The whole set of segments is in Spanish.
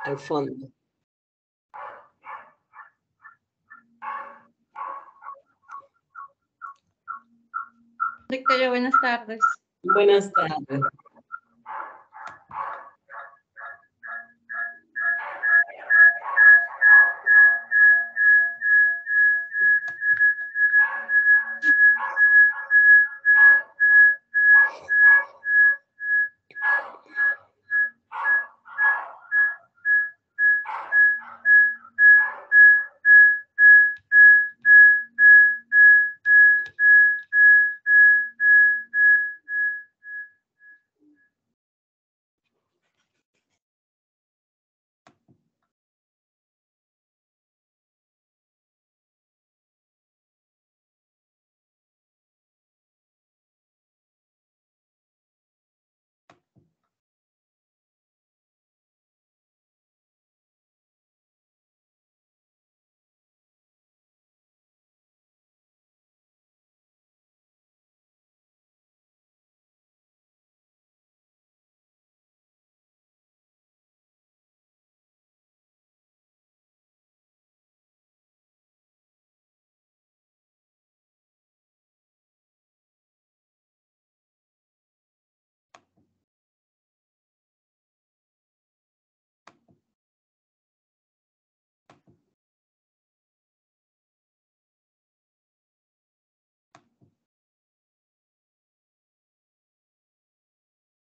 al fondo. Victoria, buenas tardes. Buenas tardes.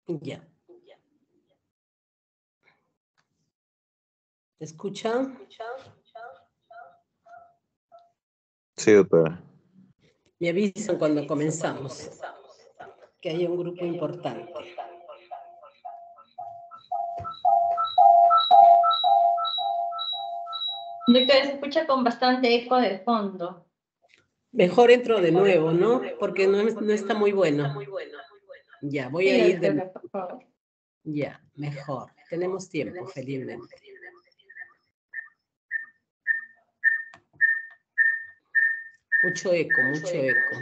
Ya. ¿Te escuchan? Sí, doctora. Me avisan cuando comenzamos, que hay un grupo importante. Victoria, se escucha con bastante eco de fondo. Mejor entro de nuevo, ¿no? Porque no está muy bueno. Ya, voy a Sí, ir de doctora, nuevo. por favor. Ya, mejor. Tenemos tiempo, felizmente. Mucho eco, mucho eco.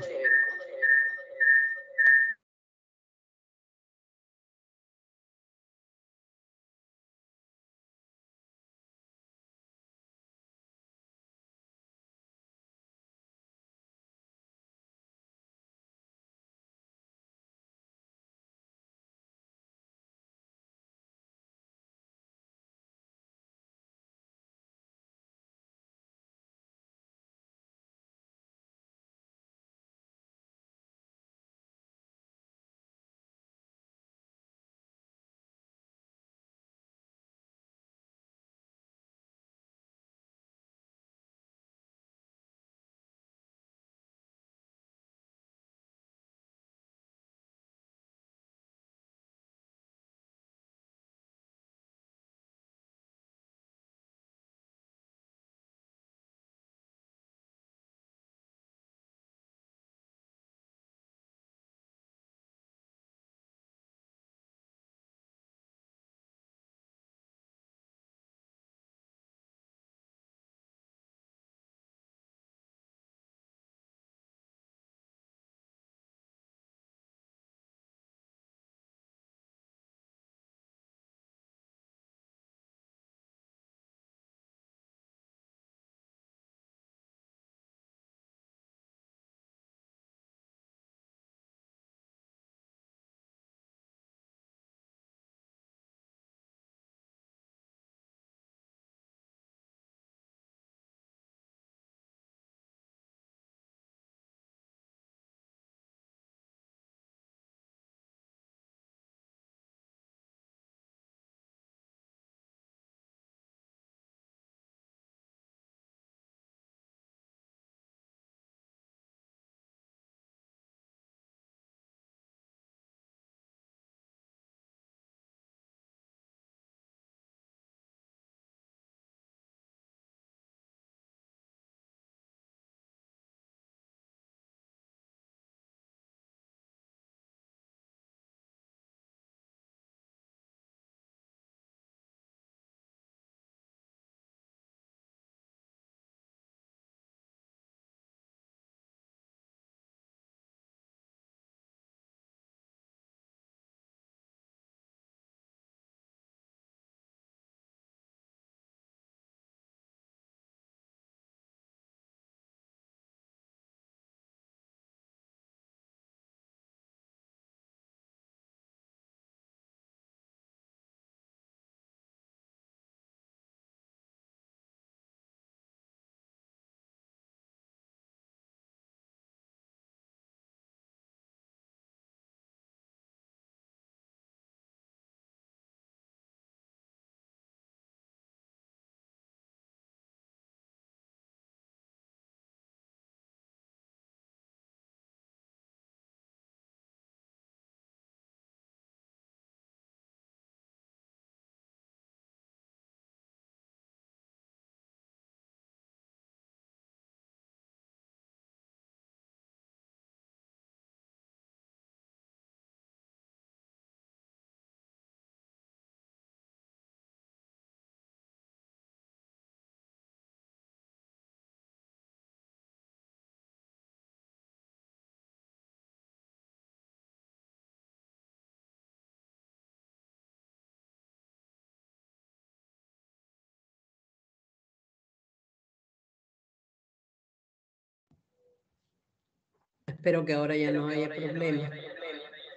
Espero que ahora ya no haya problema.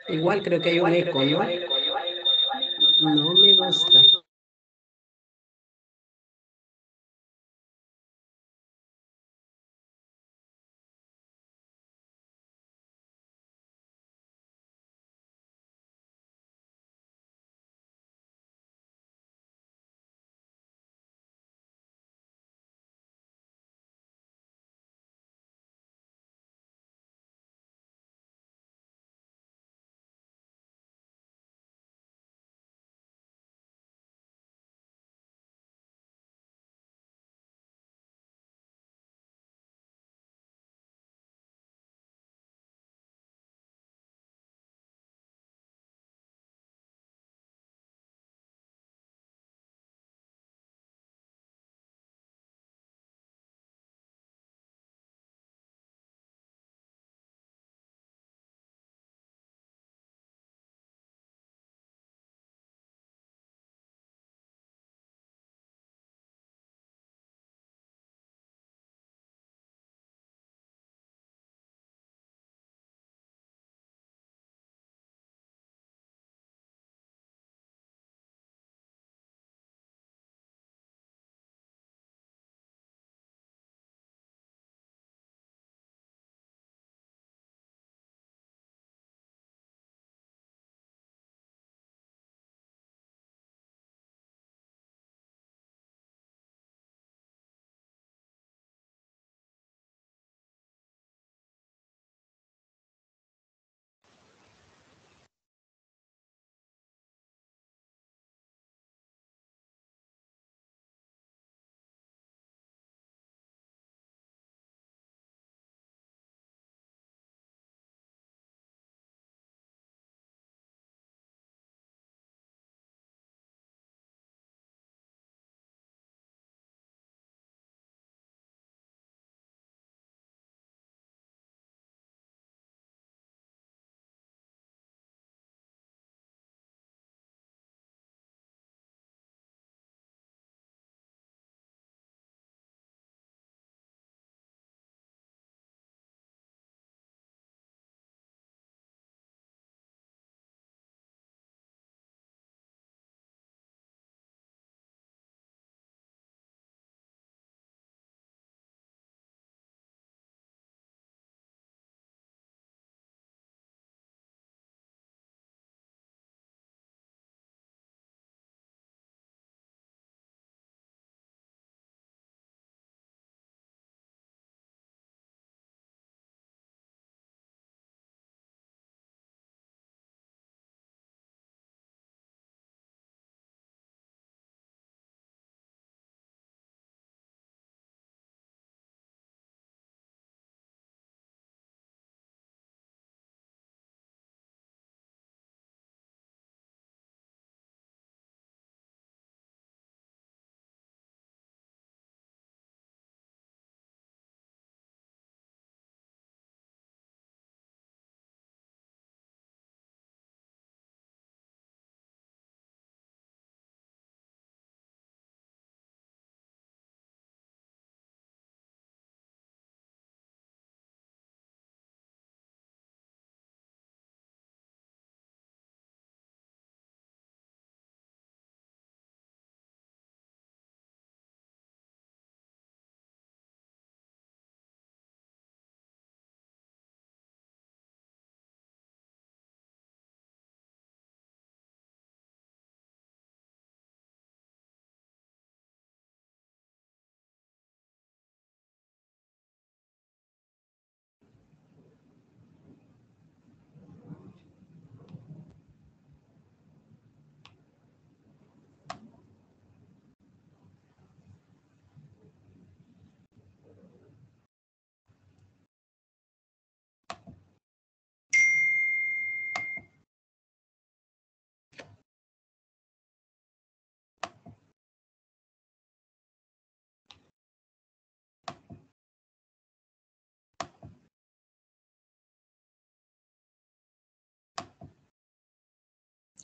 Igual creo que hay un eco, ¿no? No me gusta.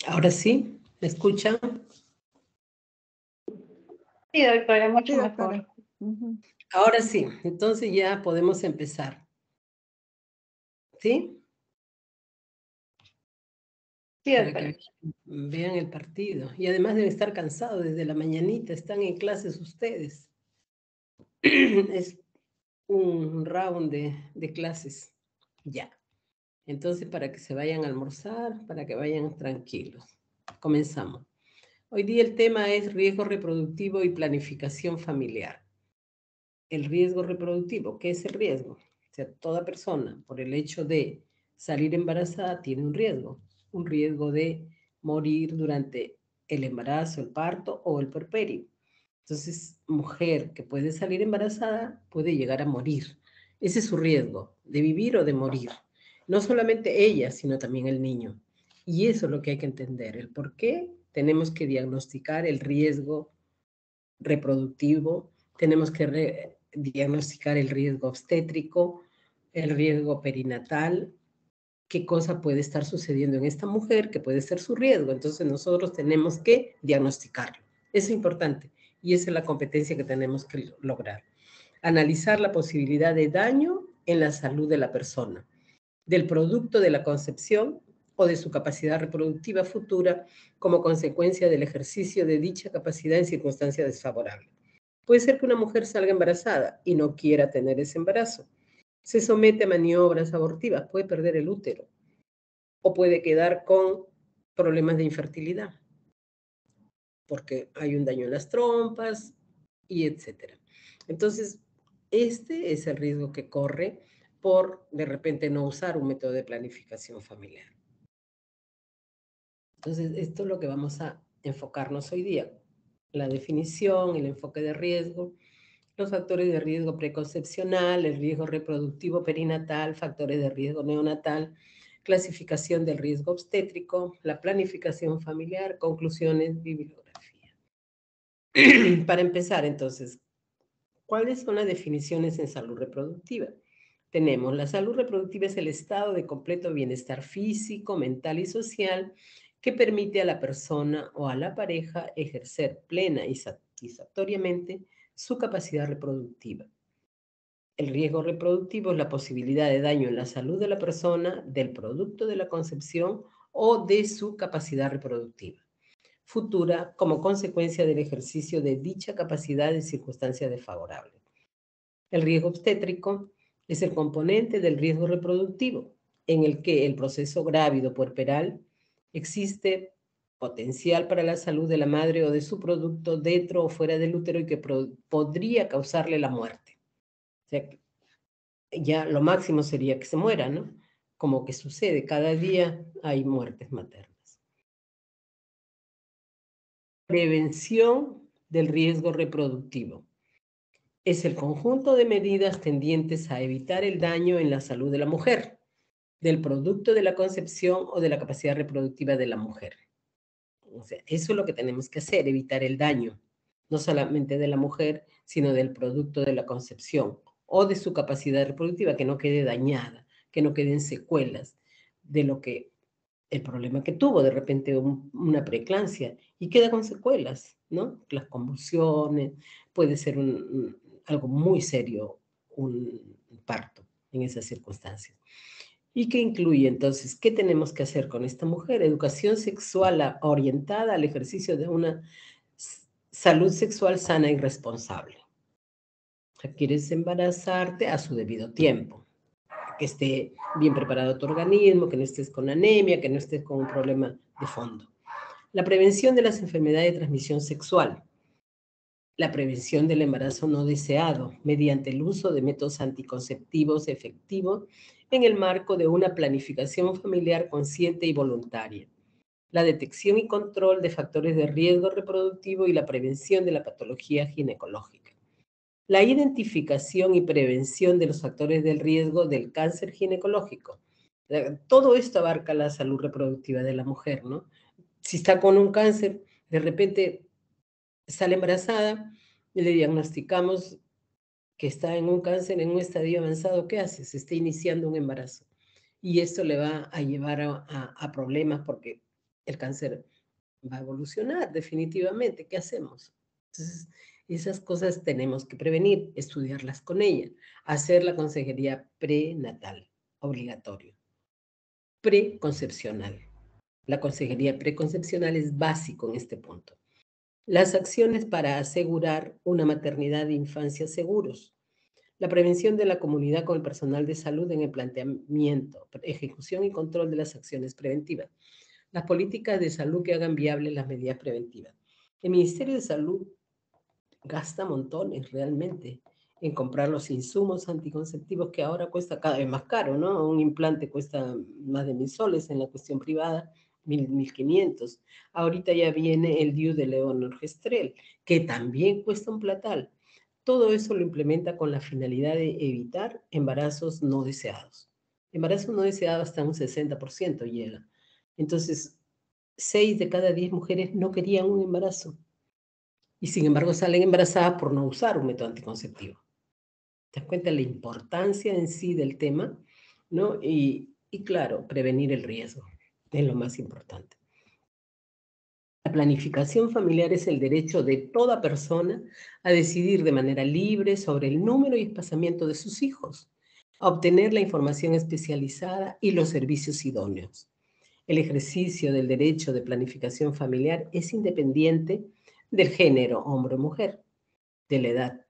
Ahora sí, ¿me escuchan? Sí, doctora, mucho Sí, mejor. doctora. Ujú. Ahora sí, entonces ya podemos empezar. ¿Sí? Sí, Para doctora. que vean el partido. Y además deben estar cansados desde la mañanita, están en clases ustedes. Es un round de clases. Ya. Entonces, para que se vayan a almorzar, para que vayan tranquilos. Comenzamos. Hoy día el tema es riesgo reproductivo y planificación familiar. El riesgo reproductivo, ¿qué es el riesgo? O sea, toda persona, por el hecho de salir embarazada, tiene un riesgo de morir durante el embarazo, el parto o el puerperio. Entonces, mujer que puede salir embarazada puede llegar a morir. Ese es su riesgo, de vivir o de morir. No solamente ella, sino también el niño. Y eso es lo que hay que entender, el por qué tenemos que diagnosticar el riesgo reproductivo, tenemos que diagnosticar el riesgo obstétrico, el riesgo perinatal, qué cosa puede estar sucediendo en esta mujer, que puede ser su riesgo. Entonces nosotros tenemos que diagnosticarlo. Eso es importante y esa es la competencia que tenemos que lograr. Analizar la posibilidad de daño en la salud de la persona, del producto de la concepción o de su capacidad reproductiva futura como consecuencia del ejercicio de dicha capacidad en circunstancias desfavorables. Puede ser que una mujer salga embarazada y no quiera tener ese embarazo. Se somete a maniobras abortivas, puede perder el útero o puede quedar con problemas de infertilidad porque hay un daño en las trompas y etcétera. Entonces, este es el riesgo que corre por de repente no usar un método de planificación familiar. Entonces, esto es lo que vamos a enfocarnos hoy día. La definición, el enfoque de riesgo, los factores de riesgo preconcepcional, el riesgo reproductivo perinatal, factores de riesgo neonatal, clasificación del riesgo obstétrico, la planificación familiar, conclusiones, bibliografía. Para empezar, entonces, ¿cuáles son las definiciones en salud reproductiva? Tenemos, la salud reproductiva es el estado de completo bienestar físico, mental y social que permite a la persona o a la pareja ejercer plena y satisfactoriamente su capacidad reproductiva. El riesgo reproductivo es la posibilidad de daño en la salud de la persona, del producto de la concepción o de su capacidad reproductiva futura como consecuencia del ejercicio de dicha capacidad en circunstancias desfavorables. El riesgo obstétrico es el componente del riesgo reproductivo, en el que el proceso grávido puerperal existe potencial para la salud de la madre o de su producto dentro o fuera del útero y que podría causarle la muerte. O sea, ya lo máximo sería que se muera, ¿no? Como que sucede, cada día hay muertes maternas. Prevención del riesgo reproductivo. Es el conjunto de medidas tendientes a evitar el daño en la salud de la mujer, del producto de la concepción o de la capacidad reproductiva de la mujer. O sea, eso es lo que tenemos que hacer, evitar el daño, no solamente de la mujer, sino del producto de la concepción o de su capacidad reproductiva, que no quede dañada, que no queden secuelas de lo que el problema que tuvo, de repente una preeclampsia, y queda con secuelas, ¿no? Las convulsiones, puede ser algo muy serio, un parto en esas circunstancias. ¿Y qué incluye entonces? ¿Qué tenemos que hacer con esta mujer? Educación sexual orientada al ejercicio de una salud sexual sana y responsable. O sea, quieres embarazarte a su debido tiempo, que esté bien preparado tu organismo, que no estés con anemia, que no estés con un problema de fondo. La prevención de las enfermedades de transmisión sexual. La prevención del embarazo no deseado mediante el uso de métodos anticonceptivos efectivos en el marco de una planificación familiar consciente y voluntaria. La detección y control de factores de riesgo reproductivo y la prevención de la patología ginecológica. La identificación y prevención de los factores del riesgo del cáncer ginecológico. Todo esto abarca la salud reproductiva de la mujer, ¿no? Si está con un cáncer, de repente sale embarazada y le diagnosticamos que está en un cáncer en un estadio avanzado, ¿qué hace? Se está iniciando un embarazo. Y esto le va a llevar a problemas porque el cáncer va a evolucionar definitivamente. ¿Qué hacemos? Entonces, esas cosas tenemos que prevenir, estudiarlas con ella, hacer la consejería prenatal. obligatorio. Preconcepcional. La consejería preconcepcional es básico en este punto. Las acciones para asegurar una maternidad de infancia seguros. La prevención de la comunidad con el personal de salud en el planteamiento, ejecución y control de las acciones preventivas. Las políticas de salud que hagan viables las medidas preventivas. El Ministerio de Salud gasta montones realmente en comprar los insumos anticonceptivos que ahora cuesta cada vez más caro, ¿no? Un implante cuesta más de 1.000 soles en la cuestión privada, 1.500. Ahorita ya viene el DIU de levonorgestrel, que también cuesta un platal. Todo eso lo implementa con la finalidad de evitar embarazos no deseados. Embarazos no deseados hasta un 60% llega. Entonces, 6 de cada 10 mujeres no querían un embarazo. Y sin embargo salen embarazadas por no usar un método anticonceptivo. ¿Te das cuenta de la importancia en sí del tema? ¿No? Y claro, prevenir el riesgo es lo más importante. La planificación familiar es el derecho de toda persona a decidir de manera libre sobre el número y espaciamiento de sus hijos, a obtener la información especializada y los servicios idóneos. El ejercicio del derecho de planificación familiar es independiente del género, hombre o mujer, de la edad,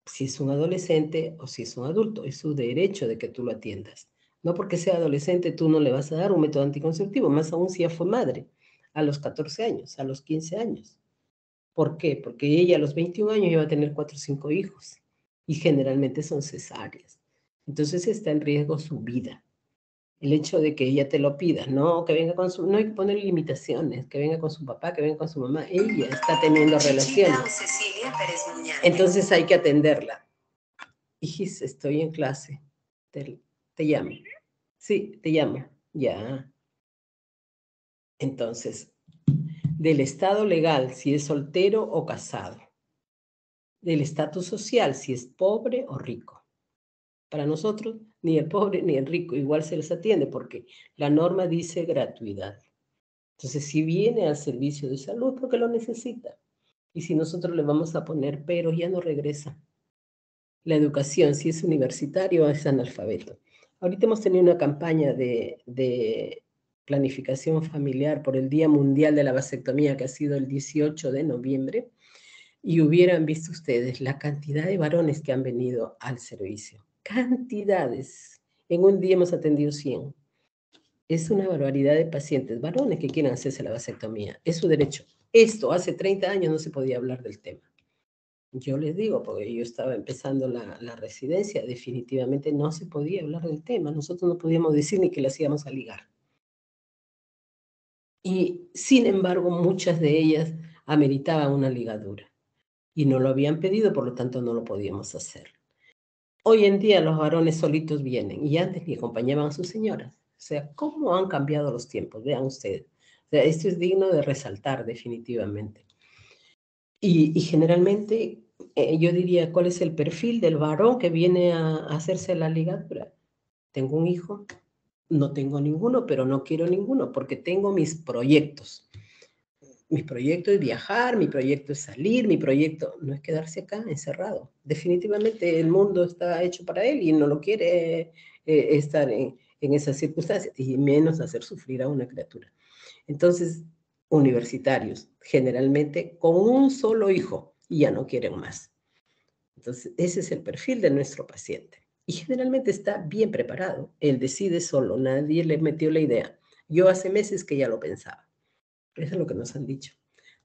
si es un adolescente o si es un adulto. Es su derecho de que tú lo atiendas. No porque sea adolescente tú no le vas a dar un método anticonceptivo, más aún si ya fue madre, a los 14 años, a los 15 años. ¿Por qué? Porque ella a los 21 años iba a tener 4 o 5 hijos y generalmente son cesáreas. Entonces está en riesgo su vida. El hecho de que ella te lo pida, no, que venga con su, no hay que poner limitaciones, que venga con su papá, que venga con su mamá, ella está teniendo relaciones. Entonces hay que atenderla. Hijis, estoy en clase, te llamo. Sí, te llamo, ya. Entonces, del estado legal, si es soltero o casado. Del estatus social, si es pobre o rico. Para nosotros, ni el pobre ni el rico igual se les atiende porque la norma dice gratuidad. Entonces, si viene al servicio de salud, porque lo necesita. Y si nosotros le vamos a poner peros, ya no regresa. La educación, si es universitario o es analfabeto. Ahorita hemos tenido una campaña de planificación familiar por el Día Mundial de la Vasectomía, que ha sido el 18 de noviembre, y hubieran visto ustedes la cantidad de varones que han venido al servicio. Cantidades. En un día hemos atendido 100. Es una barbaridad de pacientes, varones que quieren hacerse la vasectomía. Es su derecho. Esto hace 30 años no se podía hablar del tema. Yo les digo, porque yo estaba empezando la residencia, definitivamente no se podía hablar del tema. Nosotros no podíamos decir ni que las íbamos a ligar. Y sin embargo, muchas de ellas ameritaban una ligadura. Y no lo habían pedido, por lo tanto no lo podíamos hacer. Hoy en día los varones solitos vienen y antes ni acompañaban a sus señoras. O sea, ¿cómo han cambiado los tiempos? Vean ustedes. O sea, esto es digno de resaltar definitivamente. Y generalmente yo diría, ¿cuál es el perfil del varón que viene a hacerse la ligadura? Tengo un hijo, no tengo ninguno, pero no quiero ninguno porque tengo mis proyectos. Mi proyecto es viajar, mi proyecto es salir, mi proyecto no es quedarse acá encerrado. Definitivamente el mundo está hecho para él y no lo quiere estar en esas circunstancias y menos hacer sufrir a una criatura. Entonces, universitarios, generalmente con un solo hijo y ya no quieren más. Entonces, ese es el perfil de nuestro paciente. Y generalmente está bien preparado. Él decide solo, nadie le metió la idea. Yo hace meses que ya lo pensaba. Eso es lo que nos han dicho.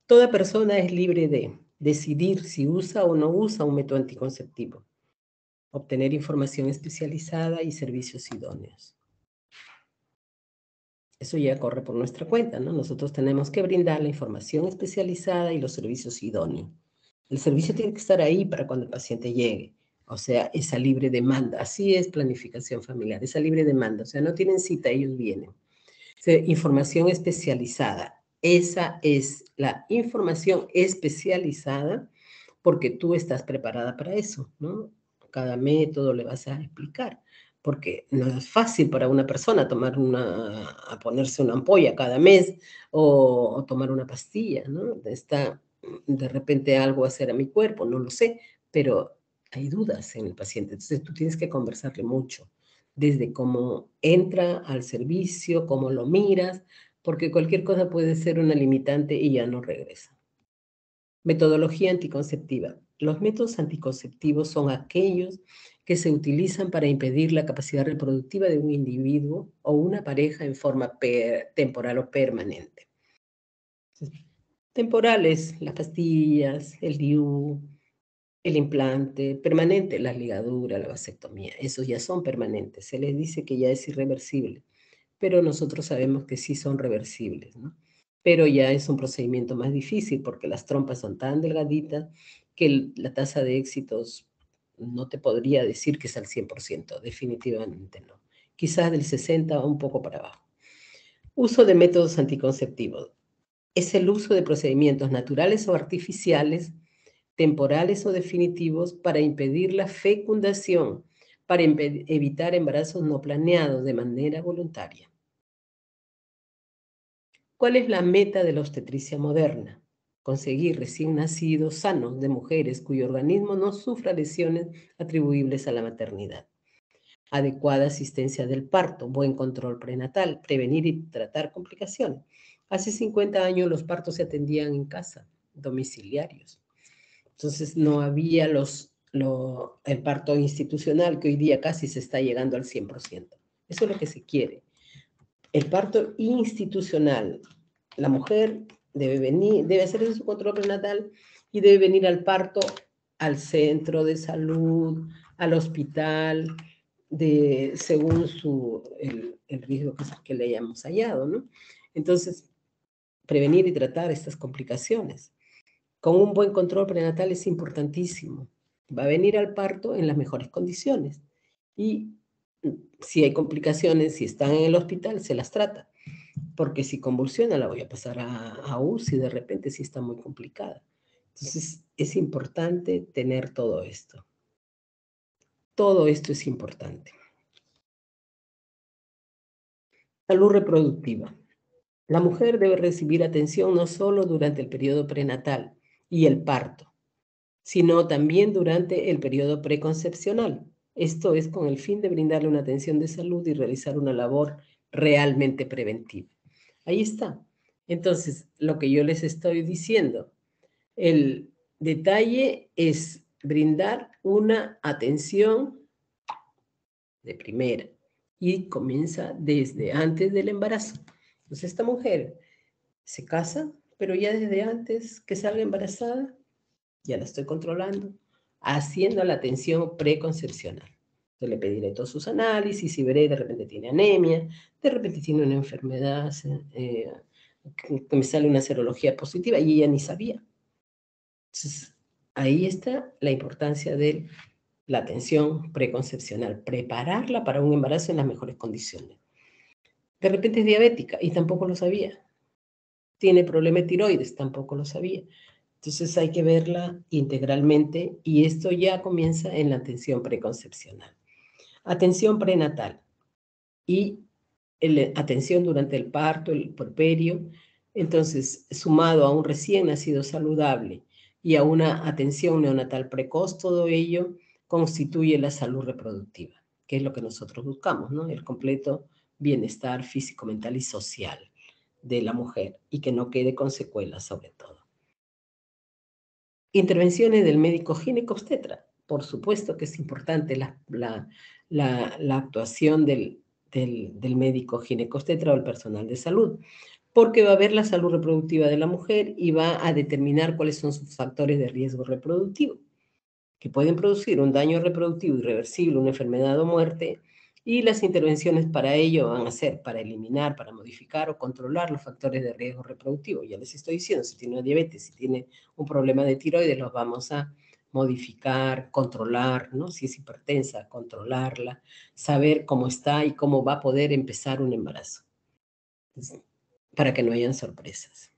Toda persona es libre de decidir si usa o no usa un método anticonceptivo, obtener información especializada y servicios idóneos. Eso ya corre por nuestra cuenta, ¿no? Nosotros tenemos que brindar la información especializada y los servicios idóneos. El servicio tiene que estar ahí para cuando el paciente llegue. O sea, esa libre demanda. Así es planificación familiar, esa libre demanda. O sea, no tienen cita, ellos vienen. O sea, información especializada. Esa es la información especializada porque tú estás preparada para eso, ¿no? Cada método le vas a explicar, porque no es fácil para una persona a ponerse una ampolla cada mes o tomar una pastilla, ¿no? Está de repente algo a hacer a mi cuerpo, no lo sé, pero hay dudas en el paciente, entonces tú tienes que conversarle mucho. desde cómo entra al servicio, cómo lo miras, porque cualquier cosa puede ser una limitante y ya no regresa. Metodología anticonceptiva. Los métodos anticonceptivos son aquellos que se utilizan para impedir la capacidad reproductiva de un individuo o una pareja en forma temporal o permanente. Temporales, las pastillas, el DIU, el implante; permanente, las ligaduras, la vasectomía. Esos ya son permanentes. Se les dice que ya es irreversible, pero nosotros sabemos que sí son reversibles, ¿no? Pero ya es un procedimiento más difícil porque las trompas son tan delgaditas que la tasa de éxitos no te podría decir que es al 100%, definitivamente no. Quizás del 60% o un poco para abajo. Uso de métodos anticonceptivos. Es el uso de procedimientos naturales o artificiales, temporales o definitivos, para impedir la fecundación, para evitar embarazos no planeados de manera voluntaria. ¿Cuál es la meta de la obstetricia moderna? Conseguir recién nacidos sanos de mujeres cuyo organismo no sufra lesiones atribuibles a la maternidad. Adecuada asistencia del parto, buen control prenatal, prevenir y tratar complicaciones. Hace 50 años los partos se atendían en casa, domiciliarios. Entonces no había el parto institucional, que hoy día casi se está llegando al 100%. Eso es lo que se quiere. El parto institucional. La mujer debe hacer su control prenatal y debe venir al parto al centro de salud, al hospital, según el riesgo que le hayamos hallado, ¿no? Entonces, prevenir y tratar estas complicaciones con un buen control prenatal es importantísimo. Va a venir al parto en las mejores condiciones y si hay complicaciones, si están en el hospital, se las trata, porque si convulsiona la voy a pasar a UCI de repente si está muy complicada. Entonces es importante tener todo esto. Todo esto es importante. Salud reproductiva. La mujer debe recibir atención no solo durante el periodo prenatal y el parto, sino también durante el periodo preconcepcional. Esto es con el fin de brindarle una atención de salud y realizar una labor realmente preventiva. Ahí está. Entonces, lo que yo les estoy diciendo, el detalle es brindar una atención de primera y comienza desde antes del embarazo. Entonces, esta mujer se casa, pero ya desde antes que salga embarazada, ya la estoy controlando, haciendo la atención preconcepcional. Yo le pediré todos sus análisis y veré, de repente tiene anemia, de repente tiene una enfermedad, que me sale una serología positiva y ella ni sabía. Entonces, ahí está la importancia de la atención preconcepcional, prepararla para un embarazo en las mejores condiciones. De repente es diabética y tampoco lo sabía. Tiene problema de tiroides, tampoco lo sabía. Entonces hay que verla integralmente y esto ya comienza en la atención preconcepcional. Atención prenatal y atención durante el parto, el puerperio. Entonces, sumado a un recién nacido saludable y a una atención neonatal precoz, todo ello constituye la salud reproductiva, que es lo que nosotros buscamos, ¿no? El completo bienestar físico, mental y social de la mujer y que no quede con secuelas sobre todo. Intervenciones del médico ginecobstetra. Por supuesto que es importante la actuación del médico ginecobstetra o el personal de salud, porque va a ver la salud reproductiva de la mujer y va a determinar cuáles son sus factores de riesgo reproductivo, que pueden producir un daño reproductivo irreversible, una enfermedad o muerte, y las intervenciones para ello van a ser para eliminar, para modificar o controlar los factores de riesgo reproductivo. Ya les estoy diciendo, si tiene una diabetes, si tiene un problema de tiroides, los vamos a modificar, controlar, ¿no? Si es hipertensa, controlarla, saber cómo está y cómo va a poder empezar un embarazo, para que no hayan sorpresas.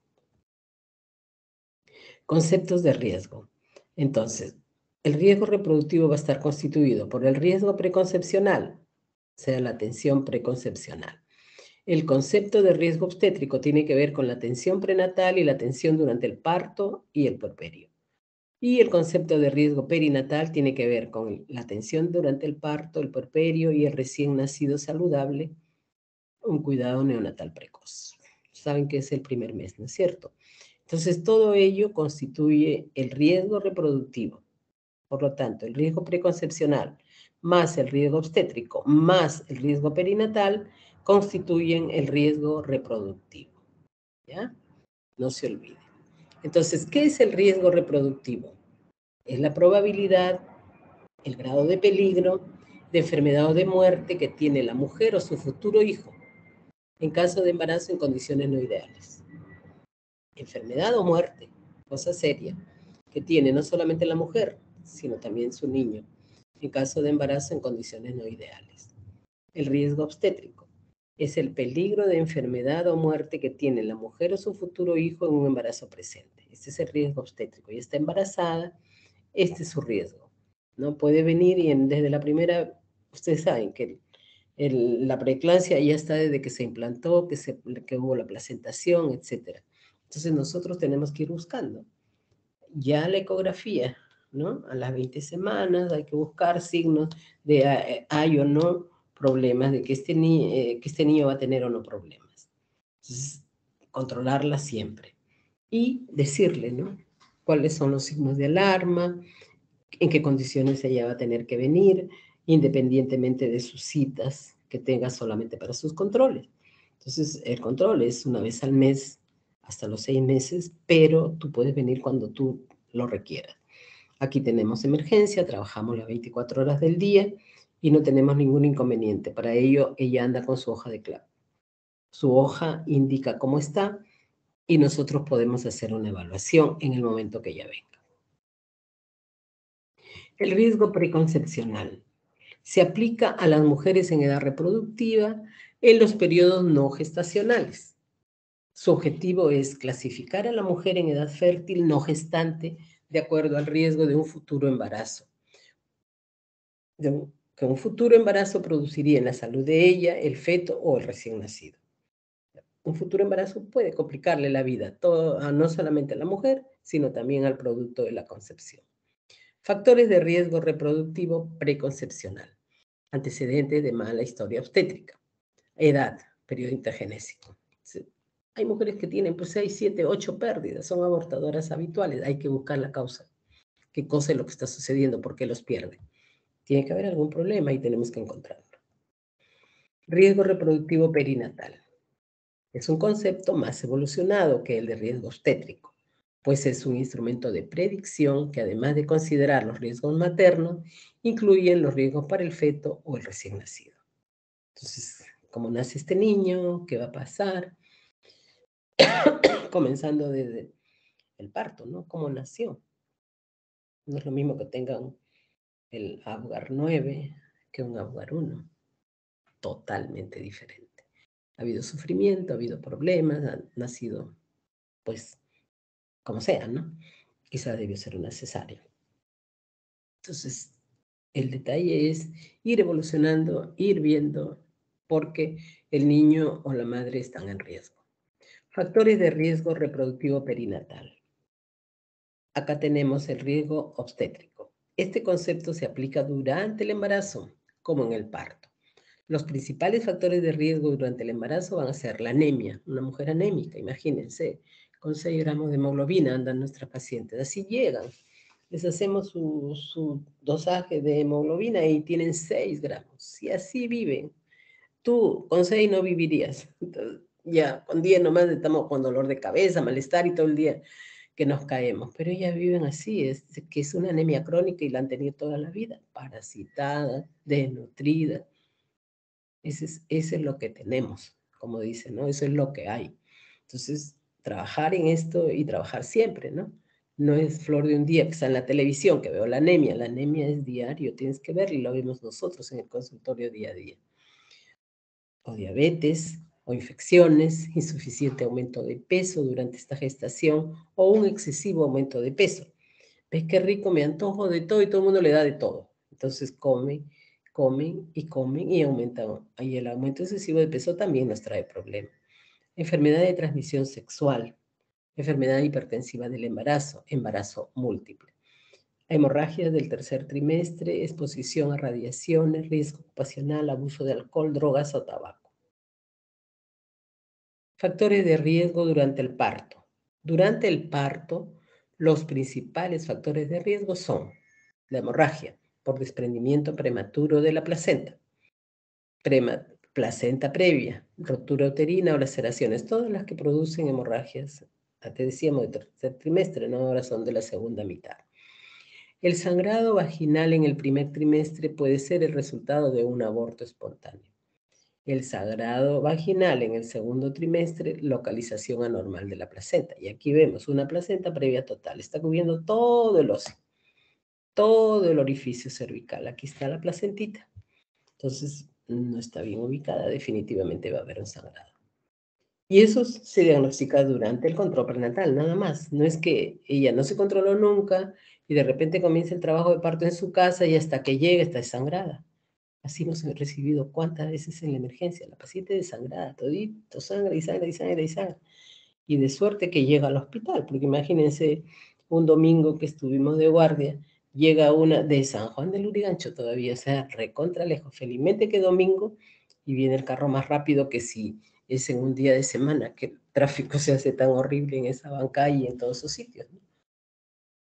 Conceptos de riesgo. Entonces, el riesgo reproductivo va a estar constituido por el riesgo preconcepcional, o sea, la atención preconcepcional. El concepto de riesgo obstétrico tiene que ver con la atención prenatal y la atención durante el parto y el puerperio. Y el concepto de riesgo perinatal tiene que ver con la atención durante el parto, el puerperio y el recién nacido saludable, un cuidado neonatal precoz. Saben que es el primer mes, ¿no es cierto? Entonces, todo ello constituye el riesgo reproductivo. Por lo tanto, el riesgo preconcepcional más el riesgo obstétrico más el riesgo perinatal constituyen el riesgo reproductivo. ¿Ya? No se olvide. Entonces, ¿qué es el riesgo reproductivo? Es la probabilidad, el grado de peligro, de enfermedad o de muerte que tiene la mujer o su futuro hijo en caso de embarazo en condiciones no ideales. Enfermedad o muerte, cosa seria, que tiene no solamente la mujer, sino también su niño, en caso de embarazo en condiciones no ideales. El riesgo obstétrico es el peligro de enfermedad o muerte que tiene la mujer o su futuro hijo en un embarazo presente. Este es el riesgo obstétrico. Y está embarazada, este es su riesgo. No puede venir y desde la primera, ustedes saben que la preeclampsia ya está desde que se implantó, que hubo la placentación, etc. Entonces nosotros tenemos que ir buscando. Ya la ecografía, ¿no? A las 20 semanas hay que buscar signos de hay o no problemas, de que este niño va a tener o no problemas. Entonces, controlarla siempre. Y decirle, ¿no? Cuáles son los signos de alarma, en qué condiciones ella va a tener que venir, independientemente de sus citas que tenga solamente para sus controles. Entonces, el control es una vez al mes hasta los 6 meses, pero tú puedes venir cuando tú lo requieras. Aquí tenemos emergencia, trabajamos las 24 horas del día y no tenemos ningún inconveniente. Para ello, ella anda con su hoja de clave. Su hoja indica cómo está y nosotros podemos hacer una evaluación en el momento que ella venga. El riesgo preconcepcional se aplica a las mujeres en edad reproductiva en los periodos no gestacionales. Su objetivo es clasificar a la mujer en edad fértil no gestante de acuerdo al riesgo de un futuro embarazo. Que un futuro embarazo produciría en la salud de ella, el feto o el recién nacido. Un futuro embarazo puede complicarle la vida, no solamente a la mujer, sino también al producto de la concepción. Factores de riesgo reproductivo preconcepcional. Antecedentes de mala historia obstétrica. Edad, periodo intergenésico. Hay mujeres que tienen 6, 7, 8 pérdidas, son abortadoras habituales. Hay que buscar la causa. ¿Qué cosa es lo que está sucediendo? ¿Por qué los pierden? Tiene que haber algún problema y tenemos que encontrarlo. Riesgo reproductivo perinatal. Es un concepto más evolucionado que el de riesgo obstétrico, pues es un instrumento de predicción que además de considerar los riesgos maternos, incluyen los riesgos para el feto o el recién nacido. Entonces, ¿cómo nace este niño? ¿Qué va a pasar? Comenzando desde el parto, ¿no? ¿Cómo nació? No es lo mismo que tengan el Apgar 9 que un Apgar 1. Totalmente diferente. Ha habido sufrimiento, ha habido problemas, ha nacido, pues, como sea, ¿no? Quizá debió ser una cesárea. Entonces, el detalle es ir evolucionando, ir viendo, porque el niño o la madre están en riesgo. Factores de riesgo reproductivo perinatal. Acá tenemos el riesgo obstétrico. Este concepto se aplica durante el embarazo, como en el parto. Los principales factores de riesgo durante el embarazo van a ser la anemia, una mujer anémica, imagínense, con 6 gramos de hemoglobina andan nuestras pacientes, así llegan. Les hacemos su dosaje de hemoglobina y tienen 6 gramos, y así viven. Tú con 6 no vivirías. Entonces, ya con 10 nomás estamos con dolor de cabeza, malestar y todo el día que nos caemos, pero ellas viven así, que es una anemia crónica y la han tenido toda la vida, parasitada, desnutrida. Ese es lo que tenemos, como dicen, ¿no? Eso es lo que hay. Entonces, trabajar en esto y trabajar siempre, ¿no? No es flor de un día que está en la televisión, que veo la anemia es diario, tienes que verlo y lo vemos nosotros en el consultorio día a día. O diabetes, o infecciones, insuficiente aumento de peso durante esta gestación, o un excesivo aumento de peso. ¿Ves qué rico? Me antojo de todo y todo el mundo le da de todo. Entonces comen y aumentan. Y el aumento excesivo de peso también nos trae problemas. Enfermedad de transmisión sexual, enfermedad hipertensiva del embarazo múltiple. hemorragias del tercer trimestre, exposición a radiaciones, riesgo ocupacional, abuso de alcohol, drogas o tabaco. Factores de riesgo durante el parto. Durante el parto, los principales factores de riesgo son la hemorragia por desprendimiento prematuro de la placenta, placenta previa, rotura uterina o laceraciones, todas las que producen hemorragias, te decíamos de tercer trimestre, ¿no? Ahora son de la segunda mitad. El sangrado vaginal en el primer trimestre puede ser el resultado de un aborto espontáneo. El sangrado vaginal en el segundo trimestre, localización anormal de la placenta. Y aquí vemos una placenta previa total, está cubriendo todo el óseo, todo el orificio cervical. Aquí está la placentita. Entonces, no está bien ubicada, definitivamente va a haber un sangrado. Y eso se diagnostica durante el control prenatal, nada más. No es que ella no se controló nunca y de repente comienza el trabajo de parto en su casa y hasta que llega está desangrada. Así hemos recibido cuántas veces en la emergencia, la paciente desangrada, todito, sangre y sangre y sangre y sangre. Y de suerte que llega al hospital, porque imagínense un domingo que estuvimos de guardia, llega una de San Juan del Lurigancho todavía, o sea, recontra lejos. Felizmente que domingo y viene el carro más rápido que si es en un día de semana, que el tráfico se hace tan horrible en esa banca y en todos esos sitios, ¿no?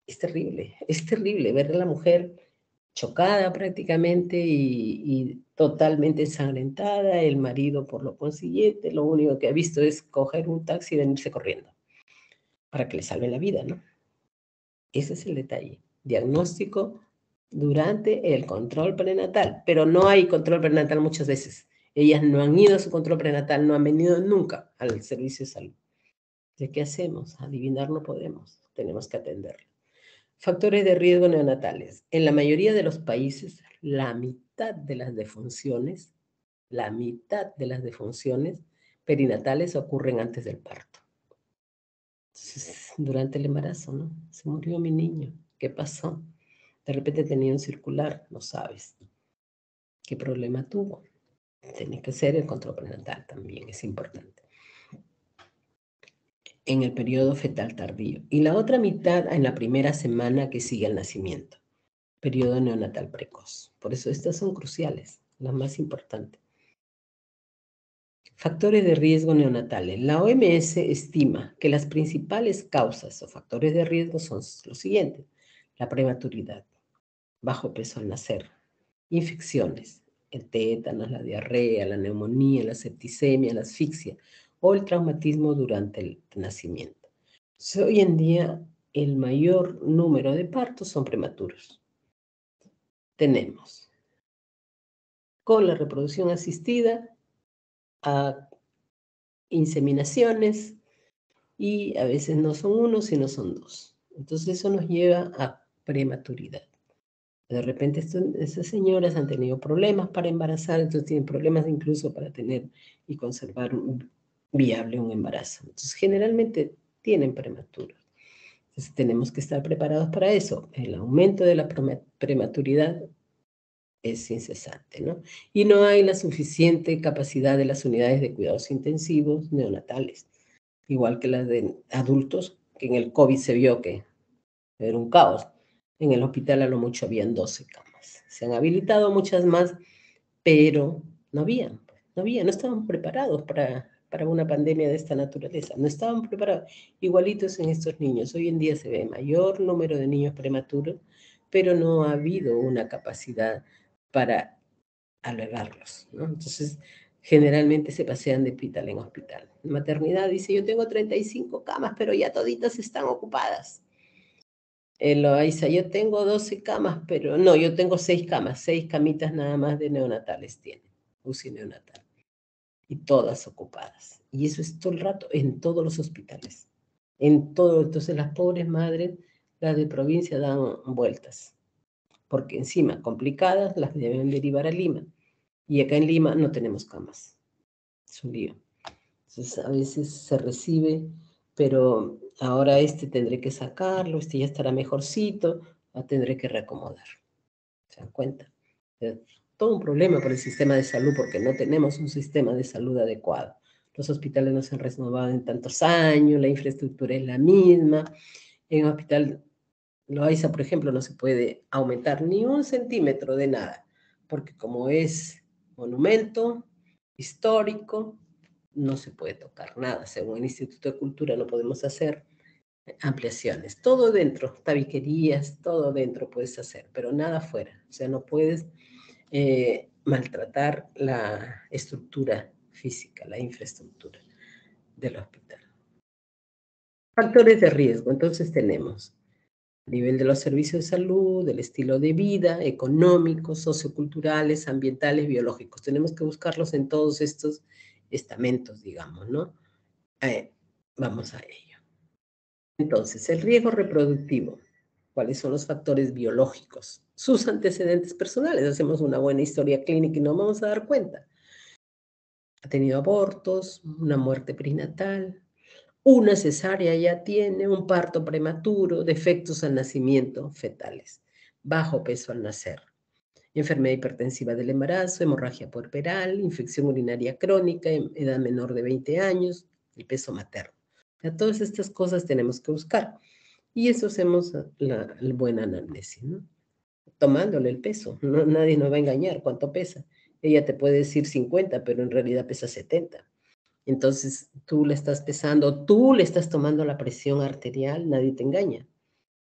Es terrible ver a la mujer chocada prácticamente y totalmente ensangrentada, el marido por lo consiguiente, lo único que ha visto es coger un taxi y venirse corriendo para que le salve la vida, ¿no? Ese es el detalle. Diagnóstico durante el control prenatal, pero no hay control prenatal muchas veces. Ellas no han ido a su control prenatal, no han venido nunca al servicio de salud. ¿De qué hacemos? Adivinar no podemos, tenemos que atenderlo. Factores de riesgo neonatales. En la mayoría de los países, la mitad de las defunciones perinatales ocurren antes del parto. Entonces, durante el embarazo, ¿no? Se murió mi niño. ¿Qué pasó? De repente tenía un circular, no sabes. ¿Qué problema tuvo? Tiene que ser el control prenatal también, es importante. En el periodo fetal tardío. Y la otra mitad en la primera semana que sigue al nacimiento. Periodo neonatal precoz. Por eso estas son cruciales, las más importantes. Factores de riesgo neonatales. La OMS estima que las principales causas o factores de riesgo son los siguientes. La prematuridad, bajo peso al nacer, infecciones, el tétanos, la diarrea, la neumonía, la septicemia, la asfixia o el traumatismo durante el nacimiento. Entonces, hoy en día el mayor número de partos son prematuros. Tenemos con la reproducción asistida a inseminaciones y a veces no son uno, sino son dos. Entonces eso nos lleva a prematuridad. De repente estas señoras han tenido problemas para embarazar, entonces tienen problemas incluso para tener y conservar viable un embarazo. Entonces generalmente tienen prematuros. Entonces tenemos que estar preparados para eso. El aumento de la prematuridad es incesante, ¿no? Y no hay la suficiente capacidad de las unidades de cuidados intensivos neonatales, igual que las de adultos, que en el COVID se vio que era un caos. En el hospital a lo mucho habían 12 camas. Se han habilitado muchas más, pero no estaban preparados para una pandemia de esta naturaleza, no estaban preparados. Igualitos en estos niños. Hoy en día se ve mayor número de niños prematuros, pero no ha habido una capacidad para albergarlos, ¿no? Entonces, generalmente se pasean de hospital en hospital. Maternidad dice, yo tengo 35 camas, pero ya toditas están ocupadas. Loaiza, yo tengo 12 camas, pero no, yo tengo 6 camas, 6 camitas nada más de neonatales tienen, UCI neonatal, y todas ocupadas. Y eso es todo el rato en todos los hospitales, en todo. Entonces las pobres madres, las de provincia, dan vueltas, porque encima, complicadas, las deben derivar a Lima. Y acá en Lima no tenemos camas. Es un lío. Entonces a veces se recibe, pero ahora tendré que sacarlo, ya estará mejorcito, tendré que reacomodar. ¿Se dan cuenta? Es todo un problema por el sistema de salud, porque no tenemos un sistema de salud adecuado. Los hospitales no se han renovado en tantos años, la infraestructura es la misma. En un hospital Loaiza, por ejemplo, no se puede aumentar ni 1 centímetro de nada, porque como es monumento histórico, no se puede tocar nada. Según el Instituto de Cultura no podemos hacer ampliaciones. Todo dentro, tabiquerías, todo dentro puedes hacer, pero nada fuera. O sea, no puedes maltratar la estructura física, la infraestructura del hospital. Factores de riesgo. Entonces tenemos nivel de los servicios de salud, el estilo de vida, económicos, socioculturales, ambientales, biológicos. Tenemos que buscarlos en todos estos estamentos, digamos, ¿no? Vamos a ello. Entonces, el riesgo reproductivo. ¿Cuáles son los factores biológicos? Sus antecedentes personales. Hacemos una buena historia clínica y nos vamos a dar cuenta. Ha tenido abortos, una muerte perinatal, una cesárea ya tiene, un parto prematuro, defectos al nacimiento fetales, bajo peso al nacer, enfermedad hipertensiva del embarazo, hemorragia puerperal, infección urinaria crónica, edad menor de 20 años, el peso materno. A todas estas cosas tenemos que buscar. Y eso hacemos la buena anamnesis, ¿no? Tomándole el peso. No, nadie nos va a engañar cuánto pesa. Ella te puede decir 50, pero en realidad pesa 70. Entonces, tú le estás pesando, tú le estás tomando la presión arterial, nadie te engaña,